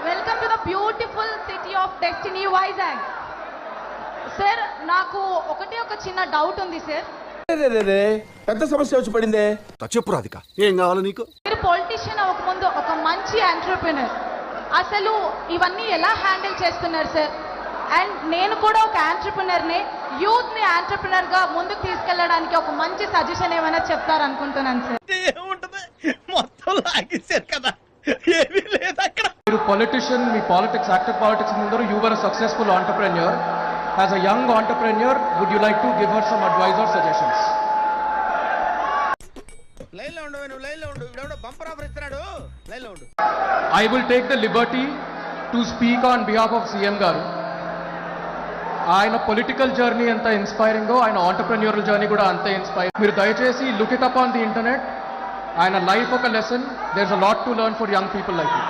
Welcome to the beautiful city of destiny Vizag. Sir నాకు ఒక చిన్న డౌట్ ఉంది సార్. పెద్ద సమస్య వచ్చి పడిందే. చెప్పు రాధిక, ఏం కావాలి నీకు? మీరు పొలిటీషియన్ అవ్వకముందు ఒక మంచి ఎంటర్‌ప్రెన్యూర్, అసలు ఇవన్నీ ఎలా హ్యాండిల్ చేస్తున్నారు సార్? అండ్ నేను కూడా ఒక ఎంటర్‌ప్రెన్యూర్ని, యూత్ని ఎంటర్‌ప్రెన్యూర్గా ముందుకు తీసుకెళ్ళడానికి ఒక మంచి సజెషన్ ఏమైనా చెప్తారనుకుంటున్నాను సార్. మొత్తం లాగేశారు కదా, ఏమీ లేదు అక్కడ. మీరు పొలిటీషియన్, మీ పాలిటిక్స్, యాక్టివ్ పాలిటిక్స్ ముందర you were successful entrepreneur. As a young entrepreneur, would you like to give her some advice or suggestions? లైన్లో ఉండు, నువ్వు లైన్లో ఉండు. ఇవిడెవడో బంపర్ ఆఫర్ ఇస్తున్నాడు, లైన్లో ఉండు. I will take the liberty to speak on behalf of CM గారు. ఆయన పొలిటికల్ జర్నీ ఎంత ఇన్స్పైరింగో ఆయన ఆంటర్‌ప్రెన్యూరల్ జర్నీ కూడా అంతే ఇన్స్పైరింగ్. మీరు దయచేసి look it up on the internet. ఆయన లైఫ్ ఒక lesson. There is a lot to learn for young people like you.